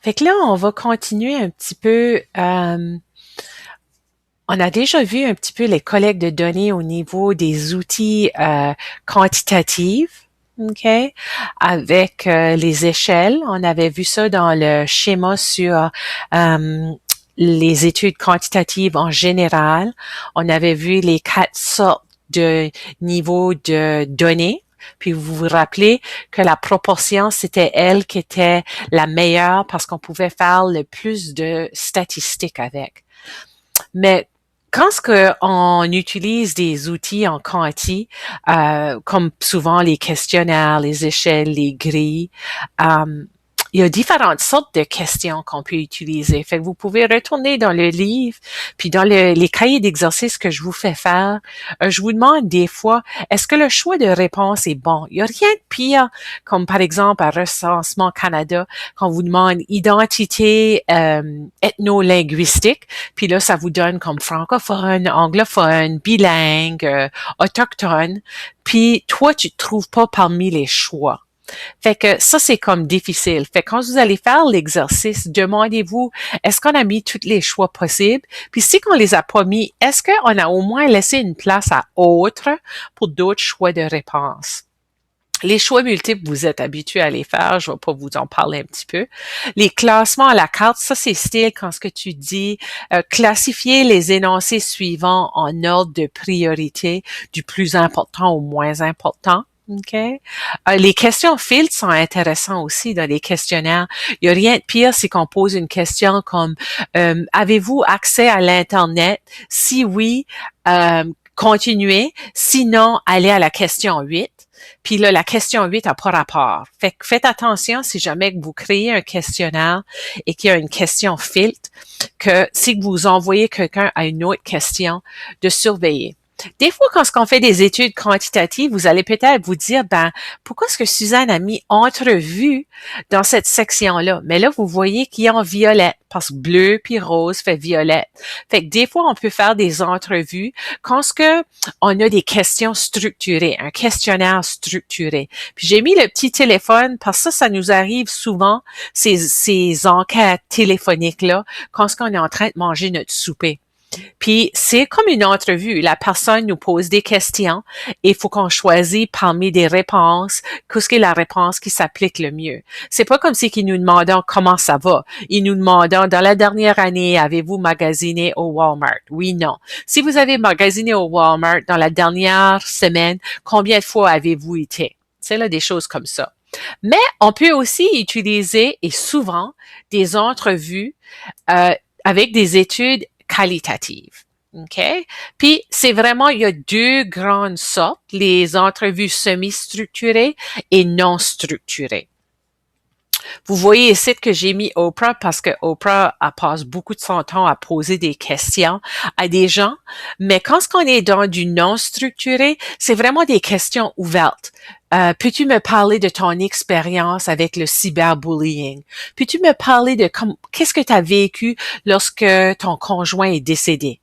Fait que là, on va continuer un petit peu. On a déjà vu un petit peu les collectes de données au niveau des outils quantitatifs, OK? Avec les échelles. On avait vu ça dans le schéma sur les études quantitatives en général. On avait vu les 4 sortes de niveaux de données. Puis vous vous rappelez que la proportion, c'était elle qui était la meilleure parce qu'on pouvait faire le plus de statistiques avec. Mais quand ce que on utilise des outils en quanti, comme souvent les questionnaires, les échelles, les grilles, euh, il y a différentes sortes de questions qu'on peut utiliser. Fait que vous pouvez retourner dans le livre, puis dans les cahiers d'exercices que je vous fais faire, je vous demande des fois, est-ce que le choix de réponse est bon? Il n'y a rien de pire, comme par exemple à Recensement Canada, quand on vous demande identité ethno-linguistique, puis là, ça vous donne comme francophone, anglophone, bilingue, autochtone, puis toi, tu te trouves pas parmi les choix. Fait que ça, c'est comme difficile. Fait que quand vous allez faire l'exercice, demandez-vous, est-ce qu'on a mis tous les choix possibles? Puis si on les a pas mis, est-ce qu'on a au moins laissé une place à autre pour d'autres choix de réponse? Les choix multiples, vous êtes habitués à les faire, je vais pas vous en parler un petit peu. Les classements à la carte, ça c'est style quand ce que tu dis, classifier les énoncés suivants en ordre de priorité du plus important au moins important. OK? Les questions filtres sont intéressantes aussi dans les questionnaires. Il n'y a rien de pire, c'est qu'on pose une question comme avez-vous accès à l'Internet? Si oui, continuez. Sinon, allez à la question 8. Puis là, la question 8 a pas rapport. Fait que faites attention si jamais vous créez un questionnaire et qu'il y a une question filtre, que si vous envoyez quelqu'un à une autre question, de surveiller. Des fois, quand on fait des études quantitatives, vous allez peut-être vous dire, ben, pourquoi est-ce que Suzanne a mis entrevue dans cette section-là? Mais là, vous voyez qu'il est en violet, parce que bleu puis rose fait violet. Fait que des fois, on peut faire des entrevues quand ce que on a des questions structurées, un questionnaire structuré. Puis j'ai mis le petit téléphone parce que ça nous arrive souvent, ces enquêtes téléphoniques-là, quand ce qu'on est en train de manger notre souper. Puis c'est comme une entrevue. La personne nous pose des questions et il faut qu'on choisisse parmi des réponses qu'est-ce qui est la réponse qui s'applique le mieux. C'est pas comme si qu'ils nous demandent comment ça va. Ils nous demandent dans la dernière année, avez-vous magasiné au Walmart? Oui, non. Si vous avez magasiné au Walmart dans la dernière semaine, combien de fois avez-vous été? C'est là des choses comme ça. Mais on peut aussi utiliser, et souvent, des entrevues avec des études qualitatives. OK? Puis, c'est vraiment, il y a 2 grandes sortes, les entrevues semi-structurées et non structurées. Vous voyez ici que j'ai mis Oprah parce que Oprah passe beaucoup de son temps à poser des questions à des gens. Mais quand on est dans du non structuré, c'est vraiment des questions ouvertes. Peux-tu me parler de ton expérience avec le cyberbullying? Peux-tu me parler de qu'est-ce que tu as vécu lorsque ton conjoint est décédé?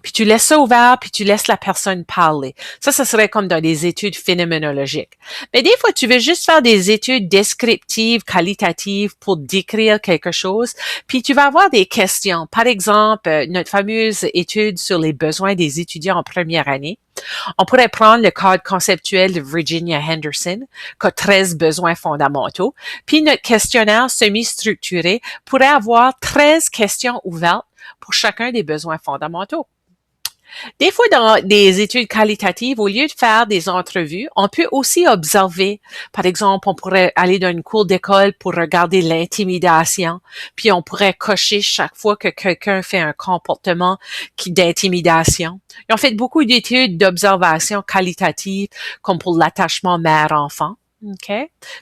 Puis tu laisses ça ouvert, puis tu laisses la personne parler. Ça serait comme dans des études phénoménologiques. Mais des fois, tu veux juste faire des études descriptives, qualitatives pour décrire quelque chose, puis tu vas avoir des questions. Par exemple, notre fameuse étude sur les besoins des étudiants en première année. On pourrait prendre le cadre conceptuel de Virginia Henderson, qui a 13 besoins fondamentaux, puis notre questionnaire semi-structuré pourrait avoir 13 questions ouvertes pour chacun des besoins fondamentaux. Des fois, dans des études qualitatives, au lieu de faire des entrevues, on peut aussi observer. Par exemple, on pourrait aller dans une cour d'école pour regarder l'intimidation, puis on pourrait cocher chaque fois que quelqu'un fait un comportement d'intimidation. Ils ont fait beaucoup d'études d'observation qualitative, comme pour l'attachement mère-enfant. OK?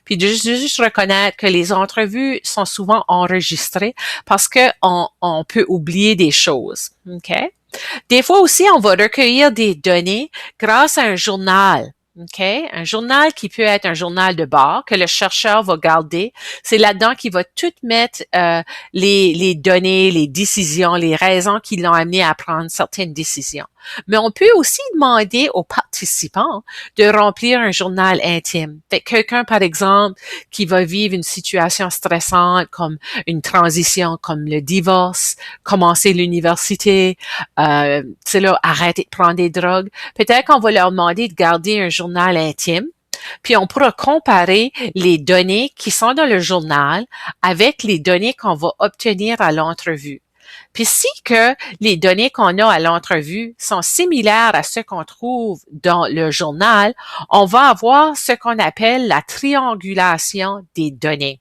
Puis juste reconnaître que les entrevues sont souvent enregistrées parce que on peut oublier des choses. OK? Des fois aussi, on va recueillir des données grâce à un journal. OK? Un journal qui peut être un journal de bord que le chercheur va garder. C'est là-dedans qu'il va tout mettre les données, les décisions, les raisons qui l'ont amené à prendre certaines décisions. Mais on peut aussi demander aux participants de remplir un journal intime. Fait que quelqu'un, par exemple, qui va vivre une situation stressante comme une transition, comme le divorce, commencer l'université, c'est là, arrêter de prendre des drogues. Peut-être qu'on va leur demander de garder un journal intime, puis on pourra comparer les données qui sont dans le journal avec les données qu'on va obtenir à l'entrevue. Puis si que les données qu'on a à l'entrevue sont similaires à ce qu'on trouve dans le journal, on va avoir ce qu'on appelle la triangulation des données.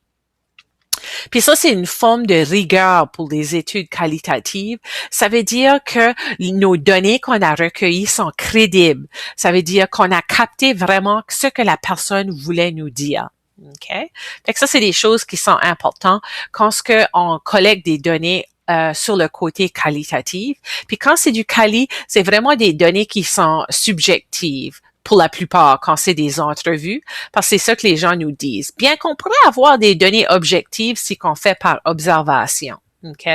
Puis ça, c'est une forme de rigueur pour les études qualitatives. Ça veut dire que nos données qu'on a recueillies sont crédibles. Ça veut dire qu'on a capté vraiment ce que la personne voulait nous dire. OK? Fait que ça, c'est des choses qui sont importantes quand on collecte des données sur le côté qualitatif. Puis quand c'est du quali, c'est vraiment des données qui sont subjectives pour la plupart quand c'est des entrevues, parce que c'est ça que les gens nous disent. Bien qu'on pourrait avoir des données objectives si qu'on fait par observation. OK?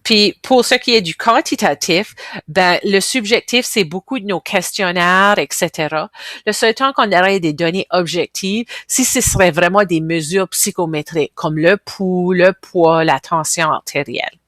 Puis pour ce qui est du quantitatif, ben le subjectif, c'est beaucoup de nos questionnaires, etc. Le seul temps qu'on aurait des données objectives, si ce serait vraiment des mesures psychométriques, comme le pouls, le poids, la tension artérielle.